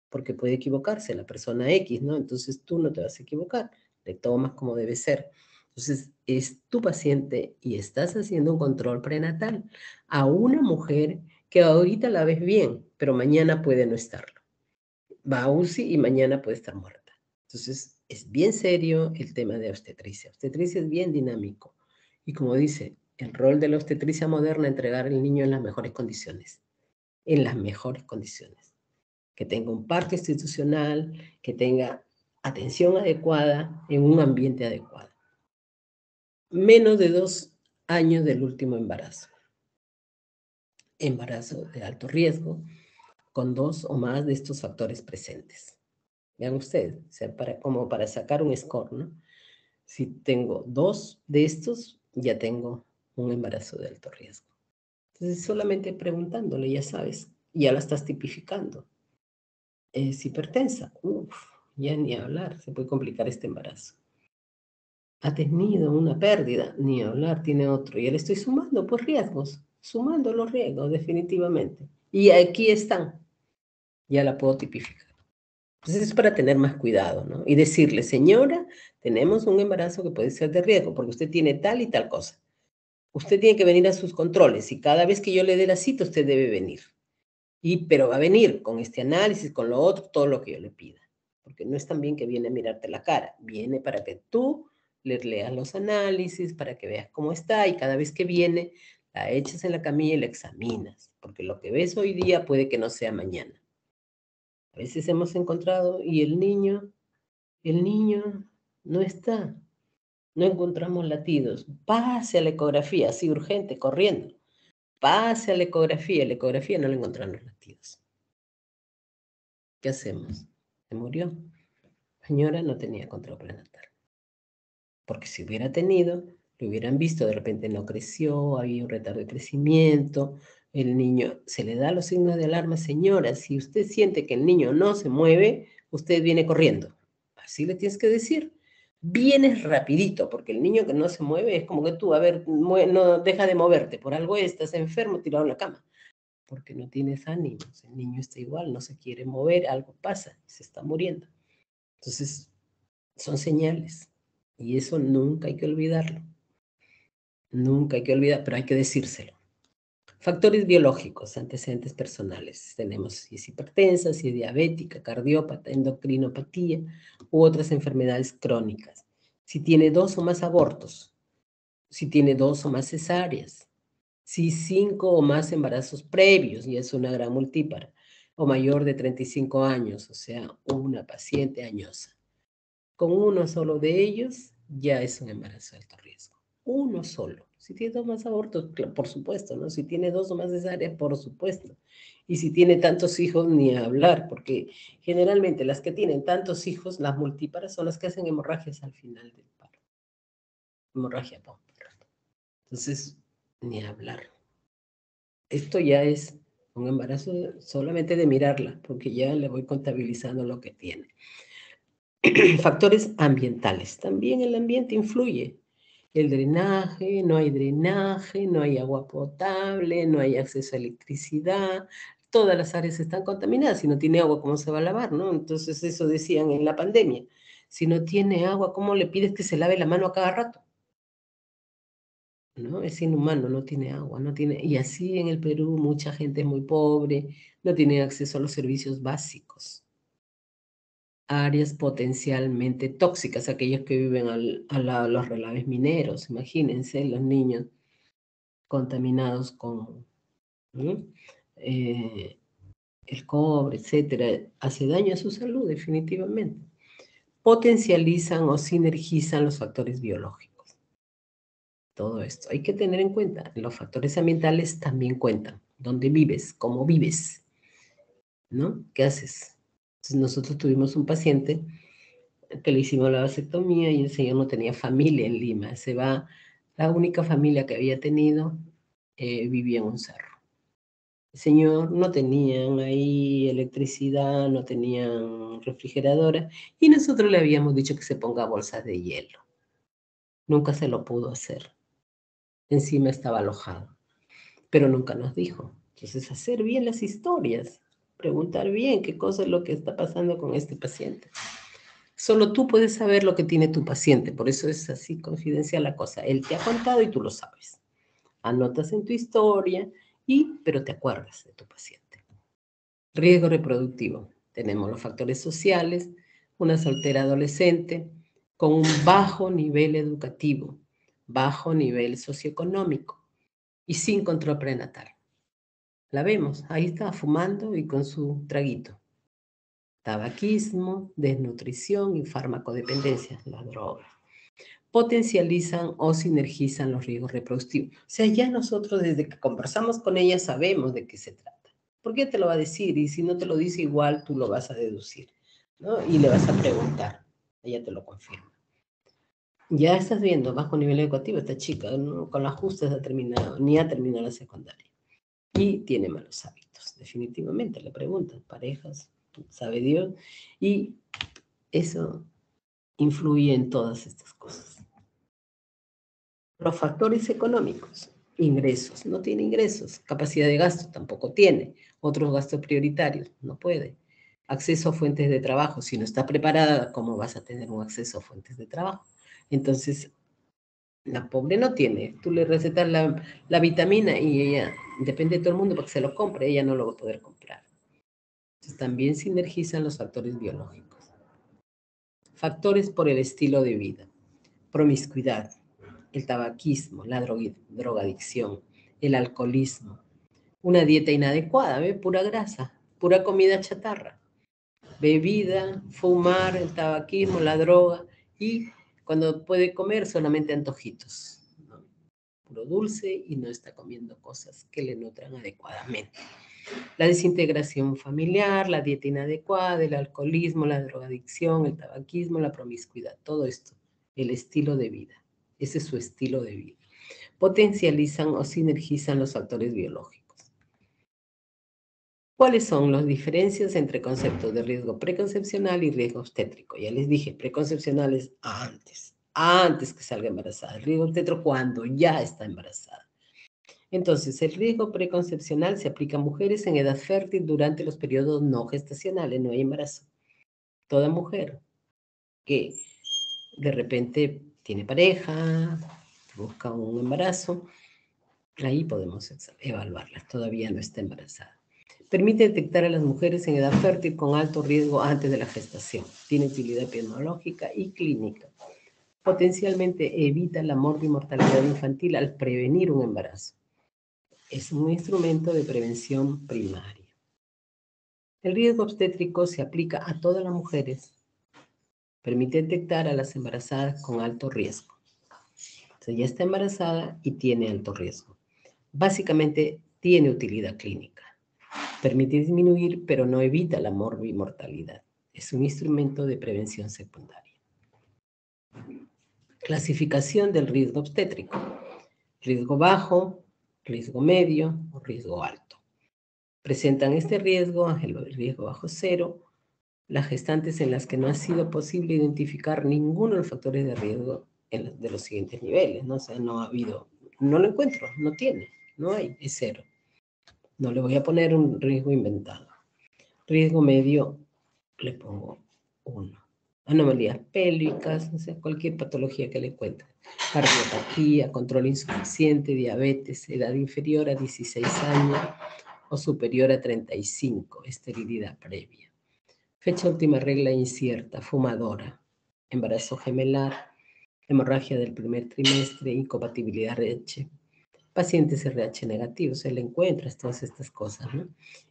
porque puede equivocarse la persona X, ¿no? Entonces, tú no te vas a equivocar, le tomas como debe ser. Entonces, es tu paciente y estás haciendo un control prenatal a una mujer que ahorita la ves bien, pero mañana puede no estarlo. Va a UCI y mañana puede estar muerta. Entonces, es bien serio el tema de obstetricia. Obstetricia es bien dinámico. Y como dice, el rol de la obstetricia moderna es entregar al niño en las mejores condiciones. En las mejores condiciones. Que tenga un parto institucional, que tenga atención adecuada en un ambiente adecuado. Menos de 2 años del último embarazo. Embarazo de alto riesgo, con 2 o más de estos factores presentes. Vean ustedes, o sea, como para sacar un score, ¿no? Si tengo 2 de estos, ya tengo un embarazo de alto riesgo. Entonces, solamente preguntándole, ya sabes, ya la estás tipificando. Es hipertensa, ya ni hablar, se puede complicar este embarazo. Ha tenido una pérdida, ni hablar, tiene otro. Ya le estoy sumando, pues, riesgos, sumando los riesgos, definitivamente. Y aquí están, ya la puedo tipificar. Entonces es para tener más cuidado, ¿no? Y decirle, señora, tenemos un embarazo que puede ser de riesgo porque usted tiene tal y tal cosa. Usted tiene que venir a sus controles y cada vez que yo le dé la cita, usted debe venir. Pero va a venir con este análisis, con lo otro, todo lo que yo le pida. Porque no es tan bien que viene a mirarte la cara. Viene para que tú le leas los análisis, para que veas cómo está y cada vez que viene, la echas en la camilla y la examinas. Porque lo que ves hoy día puede que no sea mañana. A veces hemos encontrado y el niño no está. No encontramos latidos. Pase a la ecografía, así urgente, corriendo. Pase a la ecografía. En la ecografía no le encontraron los latidos. ¿Qué hacemos? Se murió. La señora no tenía control prenatal. Porque si hubiera tenido, lo hubieran visto, de repente no creció, había un retardo de crecimiento, el niño se le da los signos de alarma. Señora, si usted siente que el niño no se mueve, usted viene corriendo. Así le tienes que decir. Vienes rapidito, porque el niño que no se mueve es como que tú, a ver, no deja de moverte, por algo estás enfermo, tirado en la cama, porque no tienes ánimos, el niño está igual, no se quiere mover, algo pasa, se está muriendo. Entonces, son señales, y eso nunca hay que olvidarlo. Nunca hay que olvidar, pero hay que decírselo. Factores biológicos, antecedentes personales. Tenemos si es hipertensa, si es diabética, cardiópata, endocrinopatía u otras enfermedades crónicas. Si tiene 2 o más abortos, si tiene 2 o más cesáreas, si 5 o más embarazos previos, y es una gran multípara, o mayor de 35 años, o sea, una paciente añosa. Con uno solo de ellos ya es un embarazo de alto riesgo. Uno solo. Si tiene 2 más abortos, por supuesto, ¿no? Si tiene 2 o más cesáreas, por supuesto. Y si tiene tantos hijos, ni hablar, porque generalmente las que tienen tantos hijos, las multíparas, son las que hacen hemorragias al final del paro. Hemorragia pública. Entonces, ni hablar. Esto ya es Un embarazo solamente de mirarla, porque ya le voy contabilizando lo que tiene. Factores ambientales. También el ambiente influye. El drenaje, no hay agua potable, no hay acceso a electricidad. Todas las áreas están contaminadas. Si no tiene agua, ¿cómo se va a lavar, no? Entonces eso decían en la pandemia. Si no tiene agua, ¿cómo le pides que se lave la mano a cada rato? ¿No? Es inhumano, no tiene agua, no tiene... Y así en el Perú mucha gente es muy pobre, no tiene acceso a los servicios básicos. Áreas potencialmente tóxicas, aquellos que viven los relaves mineros, imagínense, los niños contaminados con el cobre, etcétera, hace daño a su salud definitivamente. Potencializan o sinergizan los factores biológicos. Todo esto hay que tener en cuenta. Los factores ambientales también cuentan. ¿Dónde vives? ¿Cómo vives? ¿No? ¿Qué haces? Entonces nosotros tuvimos un paciente que le hicimos la vasectomía y el señor no tenía familia en Lima. La única familia que había tenido vivía en un cerro. El señor no tenían ahí electricidad, no tenían refrigeradora y nosotros le habíamos dicho que se ponga bolsas de hielo. Nunca se lo pudo hacer. Encima estaba alojado, pero nunca nos dijo. Entonces, hacer bien las historias, preguntar bien qué cosa es lo que está pasando con este paciente. Solo tú puedes saber lo que tiene tu paciente, por eso es así confidencial la cosa. Él te ha contado y tú lo sabes. Anotas en tu historia, pero te acuerdas de tu paciente. Riesgo reproductivo. Tenemos los factores sociales, una soltera adolescente con un bajo nivel educativo, bajo nivel socioeconómico y sin control prenatal. La vemos, ahí está fumando y con su traguito. Tabaquismo, desnutrición y farmacodependencia, las drogas. Potencializan o sinergizan los riesgos reproductivos. O sea, ya nosotros desde que conversamos con ella sabemos de qué se trata. ¿Por qué te lo va a decir? Y si no te lo dice igual, tú lo vas a deducir, ¿no? Y le vas a preguntar. Ella te lo confirma. Ya estás viendo, bajo nivel educativo, esta chica, ¿no? Con las justas ni ha terminado la secundaria. Y tiene malos hábitos, definitivamente. Le preguntan, parejas, sabe Dios. Y eso influye en todas estas cosas. Los factores económicos, ingresos, no tiene ingresos, capacidad de gasto tampoco tiene, otros gastos prioritarios, no puede. Acceso a fuentes de trabajo, si no está preparada, ¿cómo vas a tener un acceso a fuentes de trabajo? Entonces, la pobre no tiene, tú le recetas la vitamina y ella, depende de todo el mundo porque se lo compre, ella no lo va a poder comprar. Entonces, también sinergizan los factores biológicos. Factores por el estilo de vida, promiscuidad, el tabaquismo, la drogadicción, el alcoholismo, una dieta inadecuada, ¿ve? Pura grasa, pura comida chatarra, bebida, fumar, el tabaquismo, la droga y cuando puede comer solamente antojitos, ¿no? Puro dulce y no está comiendo cosas que le nutran adecuadamente. La desintegración familiar, la dieta inadecuada, el alcoholismo, la drogadicción, el tabaquismo, la promiscuidad, todo esto, el estilo de vida. Ese es su estilo de vida. Potencializan o sinergizan los factores biológicos. ¿Cuáles son las diferencias entre conceptos de riesgo preconcepcional y riesgo obstétrico? Ya les dije, preconcepcional es antes que salga embarazada. El riesgo obstétrico cuando ya está embarazada. Entonces, el riesgo preconcepcional se aplica a mujeres en edad fértil durante los periodos no gestacionales, no hay embarazo. Toda mujer que de repente tiene pareja, busca un embarazo, ahí podemos evaluarla, todavía no está embarazada. Permite detectar a las mujeres en edad fértil con alto riesgo antes de la gestación. Tiene utilidad epidemiológica y clínica. Potencialmente evita la morbimortalidad infantil al prevenir un embarazo. Es un instrumento de prevención primaria. El riesgo obstétrico se aplica a todas las mujeres. Permite detectar a las embarazadas con alto riesgo. Entonces ya está embarazada y tiene alto riesgo. Básicamente tiene utilidad clínica. Permite disminuir, pero no evita la morbimortalidad. Es un instrumento de prevención secundaria. Clasificación del riesgo obstétrico. Riesgo bajo, riesgo medio o riesgo alto. Presentan este riesgo, el riesgo bajo cero, las gestantes en las que no ha sido posible identificar ninguno de los factores de riesgo de los siguientes niveles, ¿no? O sea, no ha habido, no lo encuentro, no tiene, no hay, es cero. No le voy a poner un riesgo inventado. Riesgo medio, le pongo 1. Anomalías pélvicas, o sea, cualquier patología que le encuentre. Cardiopatía, control insuficiente, diabetes, edad inferior a 16 años o superior a 35, esterilidad previa. Fecha última regla incierta, fumadora, embarazo gemelar, hemorragia del primer trimestre, incompatibilidad RH. Pacientes RH negativos, se le encuentra todas estas cosas, ¿no?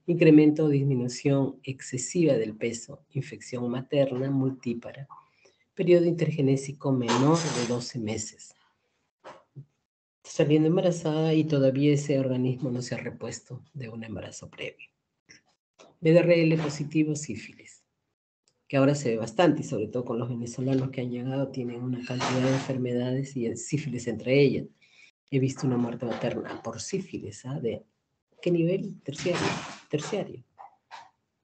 Incremento o disminución excesiva del peso, infección materna multípara, periodo intergenésico menor de 12 meses. Saliendo embarazada y todavía ese organismo no se ha repuesto de un embarazo previo. BDRL positivo, sífilis, que ahora se ve bastante, y sobre todo con los venezolanos que han llegado, tienen una cantidad de enfermedades y sífilis entre ellas. He visto una muerte materna por sífilis, ¿ah? ¿De qué nivel? Terciario.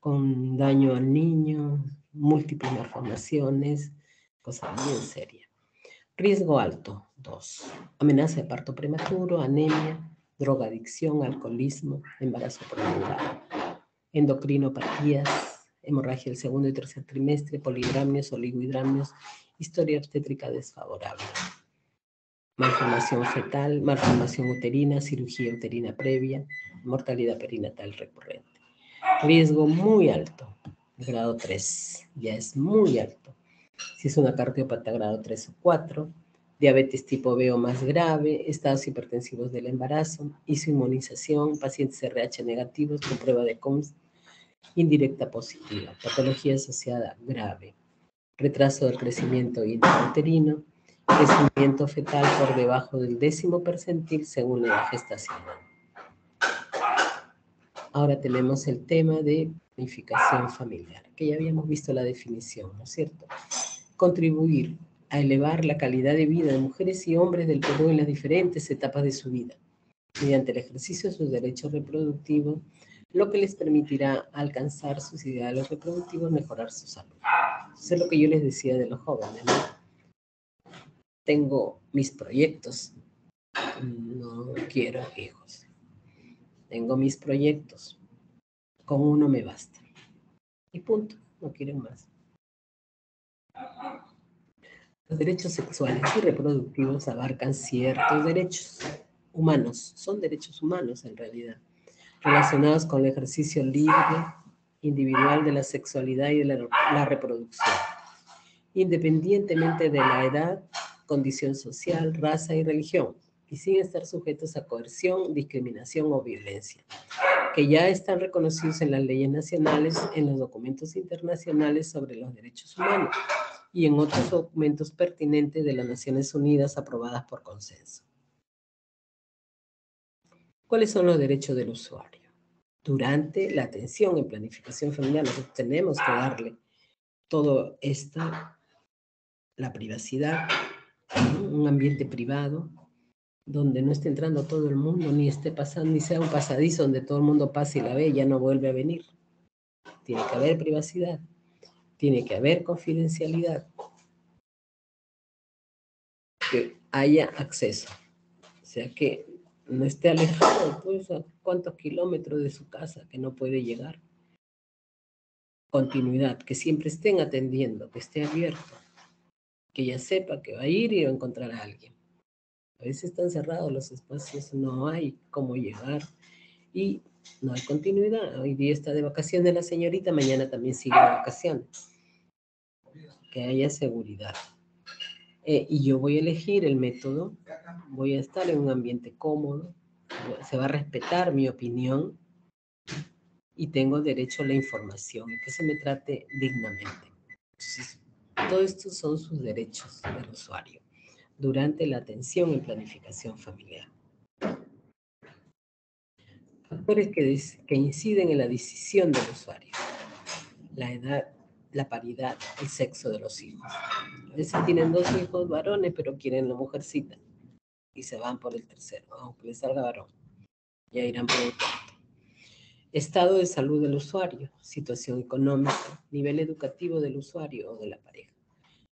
Con daño al niño, múltiples malformaciones, cosa bien seria. Riesgo alto, 2. Amenaza de parto prematuro, anemia, drogadicción, alcoholismo, embarazo prolongado. Endocrinopatías, hemorragia del segundo y tercer trimestre, polidramnios, oligohidramnios, historia obstétrica desfavorable. Malformación fetal, malformación uterina, cirugía uterina previa, mortalidad perinatal recurrente. Riesgo muy alto, grado 3, ya es muy alto. Si es una cardiopata grado 3 o 4, diabetes tipo B o más grave, estados hipertensivos del embarazo, inmunización, pacientes RH negativos con prueba de COMS indirecta positiva, patología asociada grave, retraso del crecimiento intrauterino, crecimiento fetal por debajo del 10º percentil según la edad gestacional. Ahora tenemos el tema de planificación familiar, que ya habíamos visto la definición, ¿no es cierto? Contribuir a elevar la calidad de vida de mujeres y hombres del Perú en las diferentes etapas de su vida, mediante el ejercicio de sus derechos reproductivos, lo que les permitirá alcanzar sus ideales reproductivos, mejorar su salud. Eso es lo que yo les decía de los jóvenes, ¿no? Tengo mis proyectos, no quiero hijos. Tengo mis proyectos, con uno me basta. Y punto, no quieren más. Los derechos sexuales y reproductivos abarcan ciertos derechos humanos, son derechos humanos en realidad, relacionados con el ejercicio libre, individual de la sexualidad y de la reproducción, independientemente de la edad, condición social, raza y religión, y sin estar sujetos a coerción, discriminación o violencia, que ya están reconocidos en las leyes nacionales, en los documentos internacionales sobre los derechos humanos y en otros documentos pertinentes de las Naciones Unidas aprobadas por consenso. ¿Cuáles son los derechos del usuario? Durante la atención en planificación familiar, nosotros tenemos que darle todo esto, la privacidad, un ambiente privado, donde no esté entrando todo el mundo, ni esté pasando, ni sea un pasadizo donde todo el mundo pase y la ve y ya no vuelve a venir. Tiene que haber privacidad, tiene que haber confidencialidad, que haya acceso, o sea que no esté alejado, pues, a cuántos kilómetros de su casa que no puede llegar. Continuidad, que siempre estén atendiendo, que esté abierto, que ella sepa que va a ir y va a encontrar a alguien. A veces están cerrados los espacios, no hay cómo llegar y no hay continuidad. Hoy día está de vacaciones la señorita, mañana también sigue de vacaciones. Que haya seguridad. Y yo voy a elegir el método, voy a estar en un ambiente cómodo, se va a respetar mi opinión y tengo derecho a la información y que se me trate dignamente. Entonces, todos estos son sus derechos del usuario durante la atención en planificación familiar. Factores que inciden en la decisión del usuario: la edad, la paridad, el sexo de los hijos. A veces tienen 2 hijos varones, pero quieren la mujercita y se van por el tercero, aunque les salga varón. Ya irán por el cuarto. Estado de salud del usuario, situación económica, nivel educativo del usuario o de la pareja,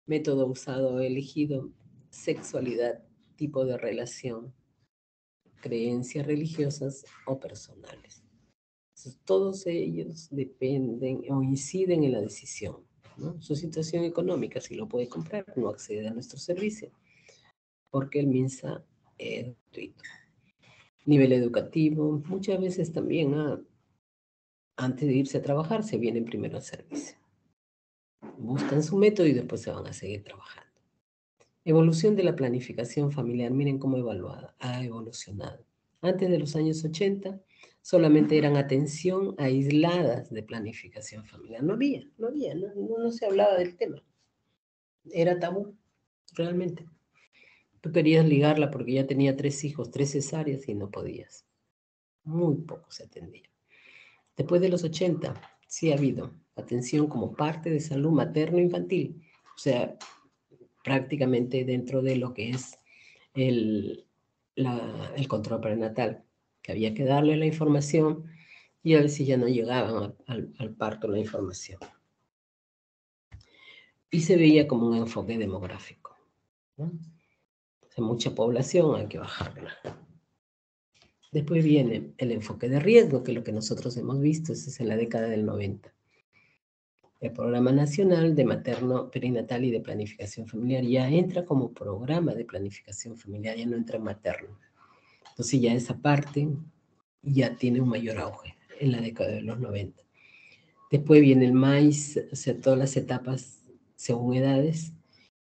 método usado o elegido, sexualidad, tipo de relación, creencias religiosas o personales. Entonces, todos ellos dependen o inciden en la decisión, ¿no? Su situación económica, si lo puede comprar, no accede a nuestro servicio, porque el MINSA es gratuito. Nivel educativo, muchas veces también antes de irse a trabajar se vienen primero al servicio. Buscan su método y después se van a seguir trabajando. Evolución de la planificación familiar, miren cómo ha evolucionado. Antes de los años 80, solamente eran atención aisladas de planificación familiar. No se hablaba del tema. Era tabú, realmente. Tú querías ligarla porque ya tenía 3 hijos, 3 cesáreas y no podías. Muy poco se atendía. Después de los 80, sí ha habido atención como parte de salud materno-infantil. O sea, prácticamente dentro de lo que es el control prenatal, que había que darle la información y a veces ya no llegaban al parto la información. Y se veía como un enfoque demográfico, ¿no? O sea, mucha población, hay que bajarla. Después viene el enfoque de riesgo, que es lo que nosotros hemos visto, eso es en la década del 90. El Programa Nacional de Materno, Perinatal y de Planificación Familiar ya entra como programa de planificación familiar, ya no entra materno. Entonces ya esa parte ya tiene un mayor auge en la década de los 90. Después viene el maíz, o sea, todas las etapas según edades.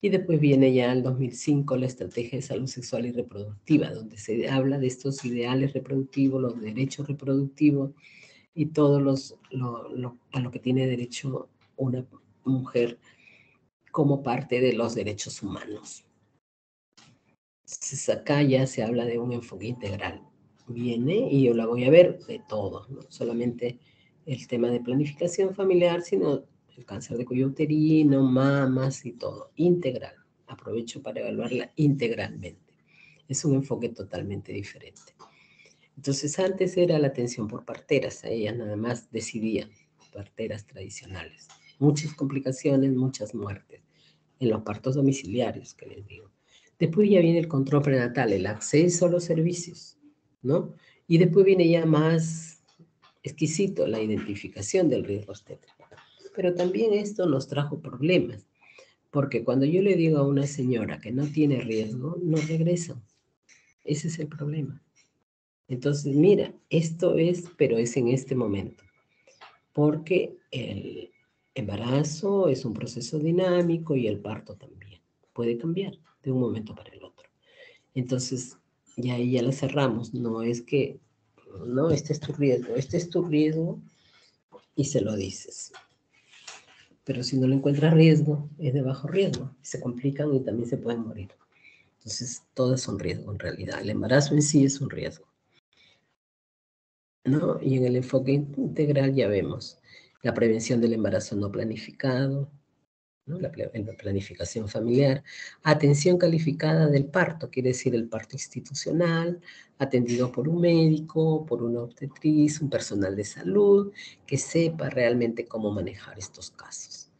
Y después viene ya el 2005 la Estrategia de Salud Sexual y Reproductiva, donde se habla de estos ideales reproductivos, los derechos reproductivos y todo a lo que tiene derecho una mujer como parte de los derechos humanos. Entonces acá ya se habla de un enfoque integral. Viene, y yo la voy a ver de todo, no solamente el tema de planificación familiar, sino el cáncer de cuello uterino, mamas y todo, integral. Aprovecho para evaluarla integralmente. Es un enfoque totalmente diferente. Entonces antes era la atención por parteras, ellas nada más decidían, parteras tradicionales. Muchas complicaciones, muchas muertes en los partos domiciliarios, que les digo. Después ya viene el control prenatal, el acceso a los servicios, ¿no? Y después viene ya más exquisito la identificación del riesgo obstétrico. Pero también esto nos trajo problemas, porque cuando yo le digo a una señora que no tiene riesgo, no regresan. Ese es el problema. Entonces, mira, esto es, pero es en este momento, porque el embarazo es un proceso dinámico y el parto también puede cambiar de un momento para el otro. Entonces, ya ahí ya la cerramos. No es que, no, este es tu riesgo y se lo dices. Pero si no le encuentras riesgo, es de bajo riesgo. Se complican y también se pueden morir. Entonces, todo es un riesgo en realidad. El embarazo en sí es un riesgo, ¿no? Y en el enfoque integral ya vemos la prevención del embarazo no planificado, ¿no? La planificación familiar, atención calificada del parto, quiere decir el parto institucional, atendido por un médico, por una obstetriz, un personal de salud, que sepa realmente cómo manejar estos casos,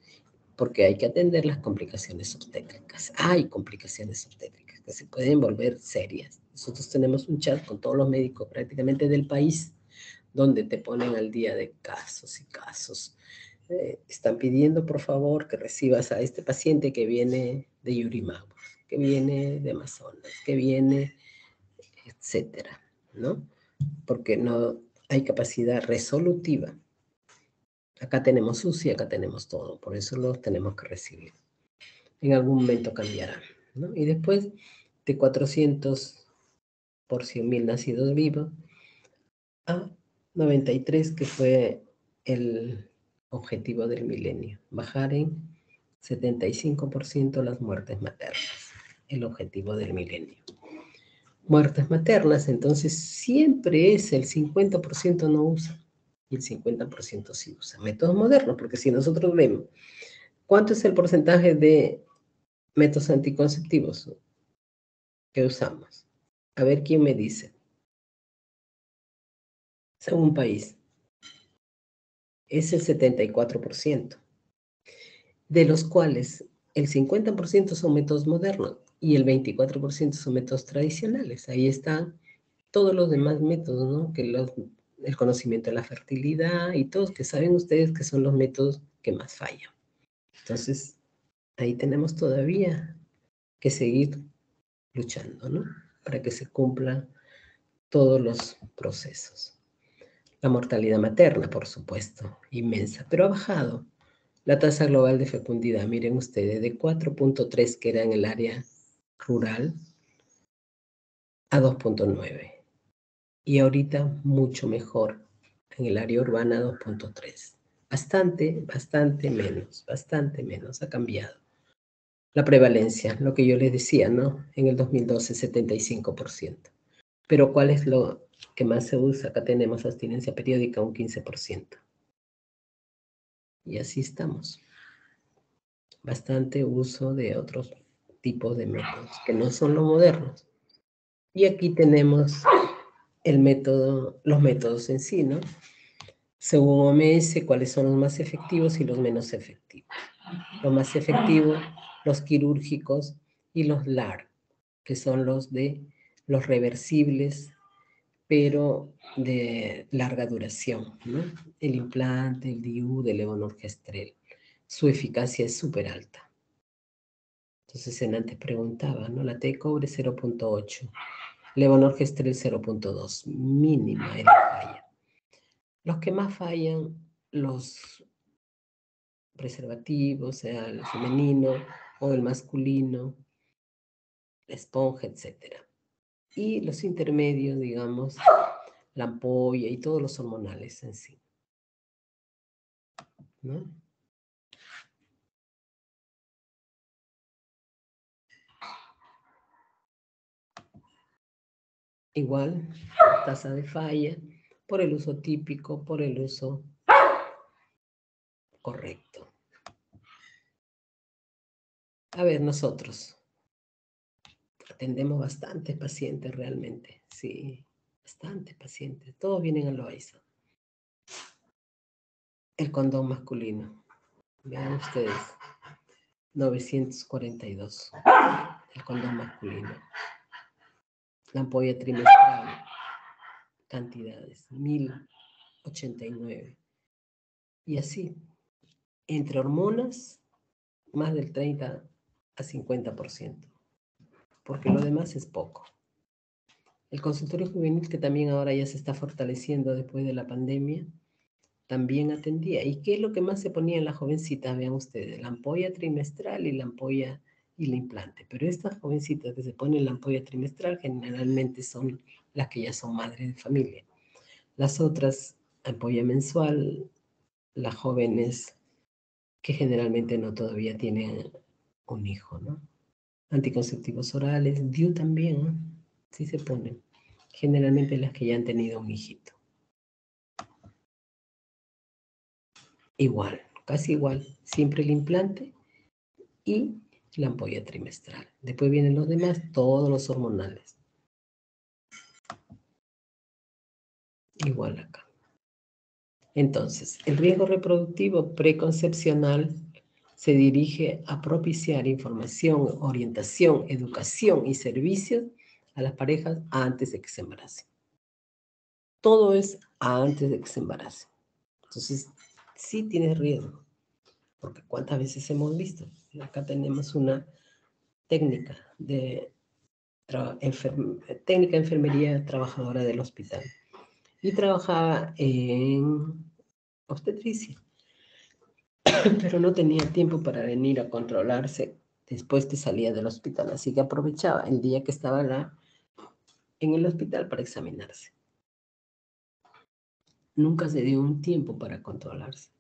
porque hay que atender las complicaciones obstétricas. Hay complicaciones obstétricas que se pueden volver serias. Nosotros tenemos un chat con todos los médicos prácticamente del país, donde te ponen al día de casos y casos. Están pidiendo, por favor, que recibas a este paciente que viene de Yurimaguas, que viene de Amazonas, que viene, etcétera, ¿no? Porque no hay capacidad resolutiva. Acá tenemos UCI, acá tenemos todo, por eso los tenemos que recibir. En algún momento cambiará, ¿no? Y después de 400 por 100.000 nacidos vivos a 93, que fue el objetivo del milenio, bajar en 75% las muertes maternas, el objetivo del milenio. Muertes maternas, entonces siempre es el 50% no usa y el 50% sí usa. Métodos modernos, porque si nosotros vemos, ¿cuánto es el porcentaje de métodos anticonceptivos que usamos? A ver quién me dice. Según país. es el 74%, de los cuales el 50% son métodos modernos y el 24% son métodos tradicionales. Ahí están todos los demás métodos, ¿no? El conocimiento de la fertilidad y todos que saben ustedes que son los métodos que más fallan. Entonces, ahí tenemos todavía que seguir luchando, ¿no? Para que se cumplan todos los procesos. La mortalidad materna, por supuesto, inmensa, pero ha bajado. La tasa global de fecundidad, miren ustedes, de 4.3, que era en el área rural, a 2.9. Y ahorita mucho mejor, en el área urbana 2.3. Bastante menos, ha cambiado. La prevalencia, lo que yo les decía, ¿no? En el 2012, 75%. Pero ¿cuál es lo que más se usa? Acá tenemos abstinencia periódica, un 15%. Y así estamos. Bastante uso de otros tipos de métodos, que no son los modernos. Y aquí tenemos los métodos en sí, ¿no? Según OMS, cuáles son los más efectivos y los menos efectivos. Los más efectivos, los quirúrgicos y los LAR, que son los reversibles, pero de larga duración, ¿no? El implante, el DIU, del levonorgestrel. Su eficacia es súper alta. Entonces, antes preguntaba, ¿no? La T de cobre 0.8, levonorgestrel 0.2, mínima en falla. Los que más fallan, los preservativos, sea el femenino o el masculino, la esponja, etc. Y los intermedios, digamos, la ampolla y todos los hormonales en sí, ¿no? Igual, tasa de falla, por el uso típico, por el uso correcto. A ver, nosotros atendemos bastantes pacientes realmente, sí, bastantes pacientes. Todos vienen a Loaiza. El condón masculino, vean ustedes, 942, el condón masculino. La ampolla trimestral, cantidades, 1089. Y así, entre hormonas, más del 30 a 50%, porque lo demás es poco. El consultorio juvenil, que también ahora ya se está fortaleciendo después de la pandemia, también atendía. ¿Y qué es lo que más se ponía en las jovencitas? Vean ustedes, la ampolla trimestral y la ampolla y el implante. Pero estas jovencitas que se ponen la ampolla trimestral generalmente son las que ya son madres de familia. Las otras, ampolla mensual, las jóvenes que generalmente no todavía tienen un hijo, ¿no? Anticonceptivos orales, DIU también, ¿no? Sí se ponen. Generalmente las que ya han tenido un hijito. Igual, casi igual. Siempre el implante y la ampolla trimestral. Después vienen los demás, todos los hormonales. Igual acá. Entonces, el riesgo reproductivo preconcepcional se dirige a propiciar información, orientación, educación y servicios a las parejas antes de que se embaracen. Todo es antes de que se embaracen. Entonces, sí tienes riesgo, porque ¿cuántas veces hemos visto? Acá tenemos una técnica de enfermería trabajadora del hospital y trabajaba en obstetricia, pero no tenía tiempo para venir a controlarse después que salía del hospital, así que aprovechaba el día que estaba en el hospital para examinarse. Nunca se dio un tiempo para controlarse.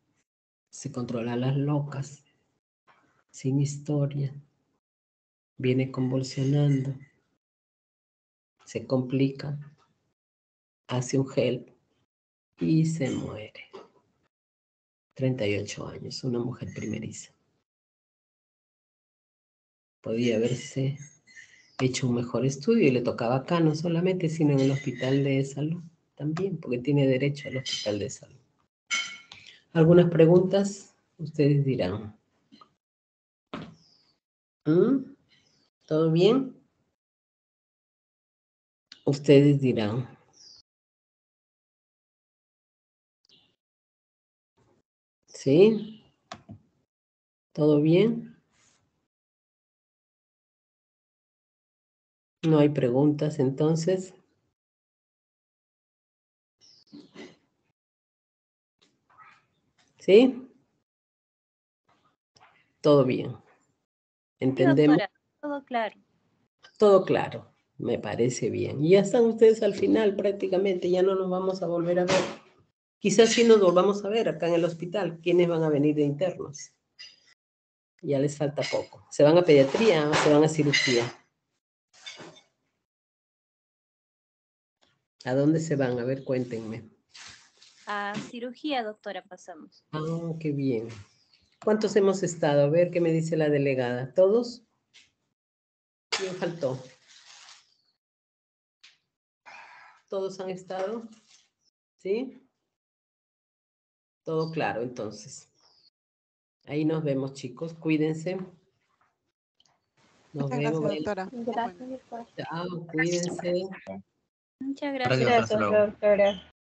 Se controla a las locas, sin historia, viene convulsionando, se complica, hace un gel y se muere. 38 años, una mujer primeriza. Podía haberse hecho un mejor estudio y le tocaba acá, no solamente, sino en el hospital de salud también, porque tiene derecho al hospital de salud. ¿Algunas preguntas? Ustedes dirán. ¿Todo bien? Ustedes dirán. ¿Sí? ¿Todo bien? No hay preguntas, entonces. ¿Sí? Todo bien. ¿Entendemos? Sí, doctora, todo claro. Todo claro, me parece bien. Y ya están ustedes al final prácticamente, ya no nos vamos a volver a ver. Quizás sí nos volvamos a ver acá en el hospital. ¿Quiénes van a venir de internos? Ya les falta poco. ¿Se van a pediatría o se van a cirugía? ¿A dónde se van? A ver, cuéntenme. A cirugía, doctora, pasamos. Ah, qué bien. ¿Cuántos hemos estado? A ver qué me dice la delegada. ¿Todos? ¿Quién faltó? ¿Todos han estado? ¿Sí? Todo claro, entonces. Ahí nos vemos, chicos. Cuídense. Nos Muchas vemos. gracias, doctora. Gracias, doctora. Chao, cuídense. Muchas Gracias, gracias. hasta luego. Doctora.